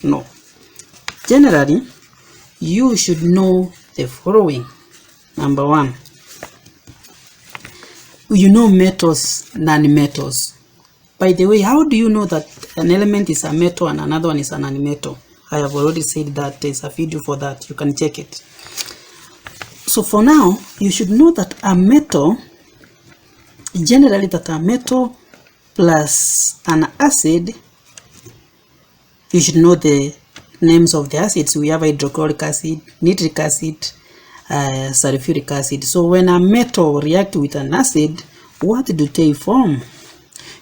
No. Generally, you should know the following. Number one, you know metals, non-metals. By the way, how do you know that an element is a metal and another one is a non-metal? I have already said that there's a video for that. You can check it. So for now, you should know that a metal, generally that a metal plus an acid, you should know the names of the acids. We have hydrochloric acid, nitric acid, sulfuric acid. So when a metal reacts with an acid, what do they form?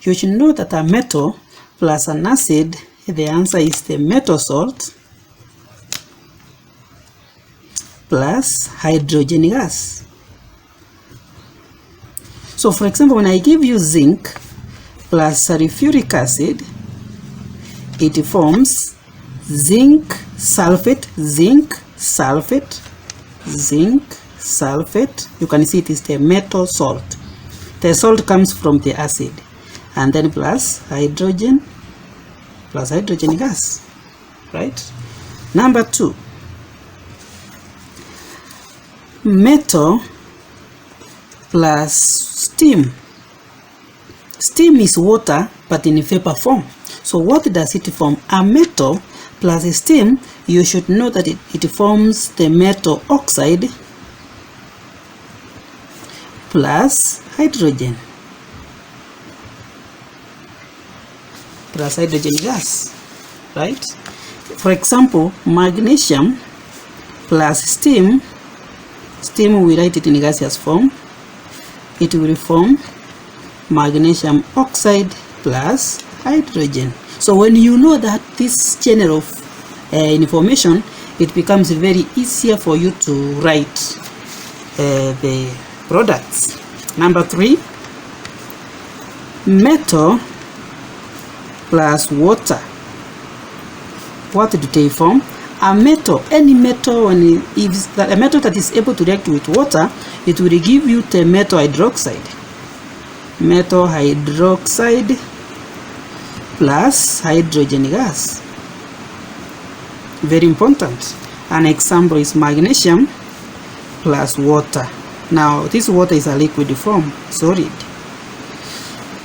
You should know that a metal plus an acid, the answer is the metal salt plus hydrogen gas. So for example, when I give you zinc plus sulfuric acid, it forms zinc sulfate, zinc sulfate, zinc sulfate. You can see it is the metal salt. The salt comes from the acid, and then plus hydrogen gas, right? Number two, metal plus steam. Steam is water but in vapor form. So what does it form? A metal plus a steam, you should know that it forms the metal oxide plus hydrogen gas, right? For example, magnesium plus steam we write it in gaseous form. It will form magnesium oxide plus hydrogen. So when you know that this chain of information, it becomes very easier for you to write the products. Number three, metal plus water. What do they form? A metal, any metal, if a metal that is able to react with water, it will give you the metal hydroxide. Metal hydroxide plus hydrogen gas. Very important. An example is magnesium plus water. Now this water is a liquid form, solid.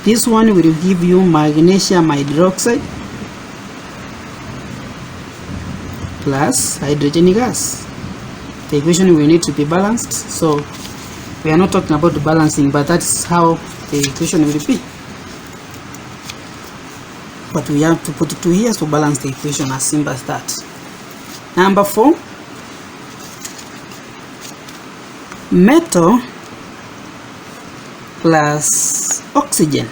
This one will give you magnesium hydroxide plus hydrogen gas. The equation will need to be balanced, so we are not talking about the balancing, but that's how the equation will be. But we have to put 2 here to balance the equation, as simple as that. Number 4, metal plus oxygen.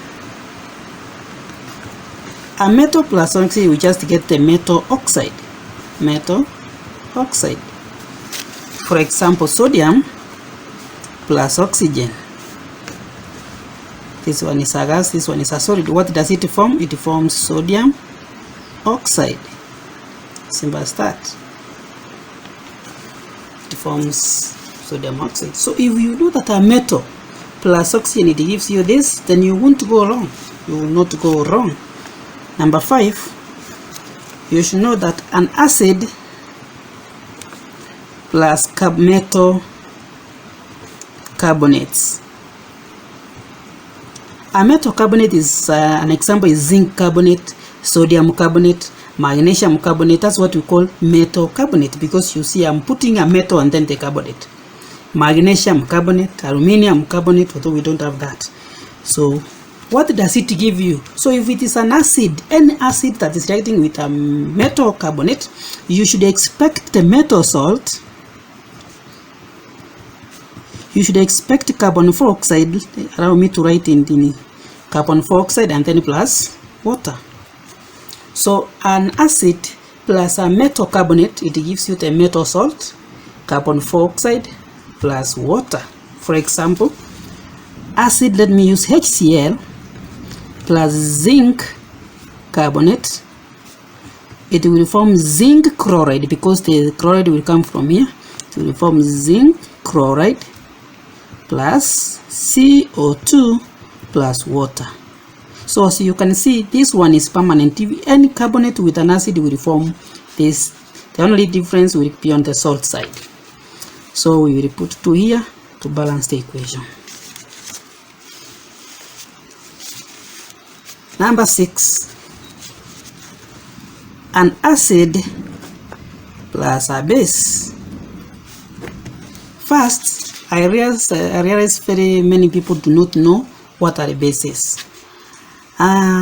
A metal plus oxygen, we just get the metal oxide. Metal oxide. For example, sodium plus oxygen. This one is a gas, this one is a solid. What does it form? It forms sodium oxide. Simple as that. It forms sodium oxide. So if you know that a metal plus oxygen, it gives you this, then you won't go wrong. You will not go wrong. Number 5, you should know that an acid plus metal carbonates. A metal carbonate is an example is zinc carbonate, sodium carbonate, magnesium carbonate. That's what we call metal carbonate, because you see I'm putting a metal and then the carbonate. Magnesium carbonate, aluminum carbonate, although we don't have that. So what does it give you? So if it is an acid, any acid that is reacting with a metal carbonate, you should expect the metal salt. You should expect carbon dioxide. Allow me to write in the carbon dioxide and then plus water. So an acid plus a metal carbonate, it gives you the metal salt, carbon dioxide plus water. For example, acid, let me use HCl plus zinc carbonate. It will form zinc chloride, because the chloride will come from here. It will form zinc chloride plus CO2 plus water. So as you can see, this one is permanent. If any carbonate with an acid will form this, the only difference will be on the salt side. So we will put 2 here to balance the equation. Number 6, an acid plus a base. First, I realize very many people do not know what are bases.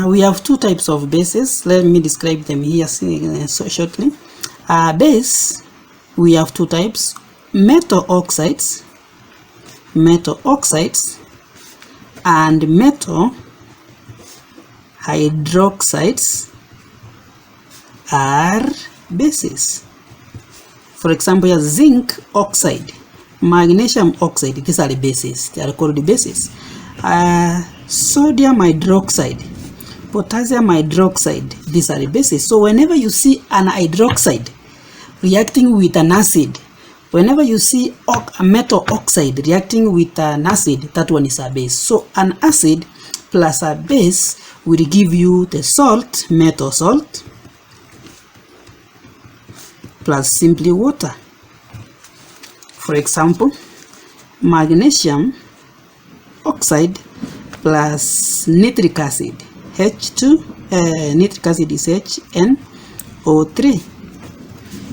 We have 2 types of bases. Let me describe them here so shortly. Base, we have 2 types: metal oxides and metal hydroxides are bases. For example, here zinc oxide, magnesium oxide, these are the bases. They are called the bases. Sodium hydroxide, potassium hydroxide, these are the bases. So whenever you see an hydroxide reacting with an acid, whenever you see a metal oxide reacting with an acid, that one is a base. So an acid plus a base will give you the salt, metal salt, plus simply water. For example, magnesium oxide plus nitric acid, H2, nitric acid is HNO3.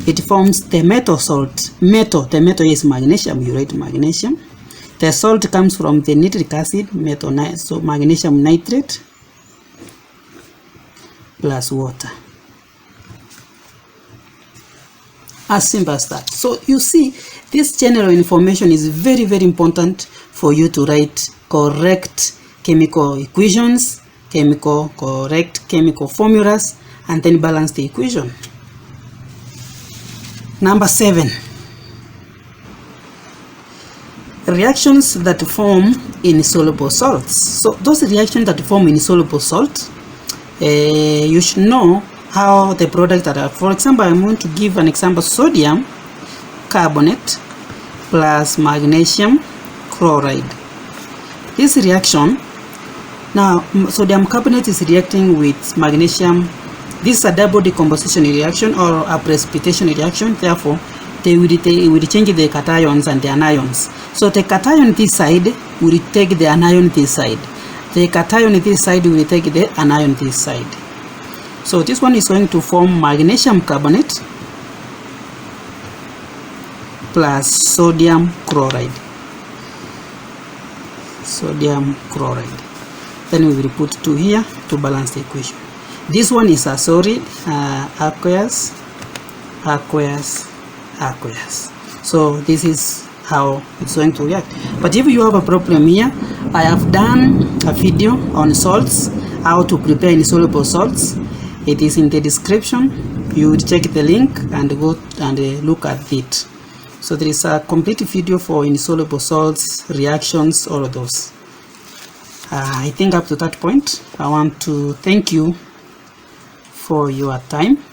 It forms the metal salt. The metal is magnesium, you write magnesium. The salt comes from the nitric acid, so magnesium nitrate plus water. As simple as that. So you see, this general information is very, very important for you to write correct chemical equations, correct chemical formulas, and then balance the equation. Number 7, reactions that form insoluble salts. So those reactions that form insoluble salt, you should know how the products are. For example, I'm going to give an example: sodium carbonate plus magnesium chloride. This reaction, now sodium carbonate is reacting with magnesium. This is a double decomposition reaction or a precipitation reaction. Therefore, they will change the cations and the anions. So the cation this side will take the anion this side. The cation this side will take the anion this side. So this one is going to form magnesium carbonate plus sodium chloride. Then we will put 2 here to balance the equation. This one is a solid, aqueous. So this is how it's going to react. But if you have a problem here, I have done a video on salts, how to prepare insoluble salts. It is in the description. You would check the link and go and look at it. So there is a complete video for insoluble salts, reactions, all of those. I think up to that point, I want to thank you for your time.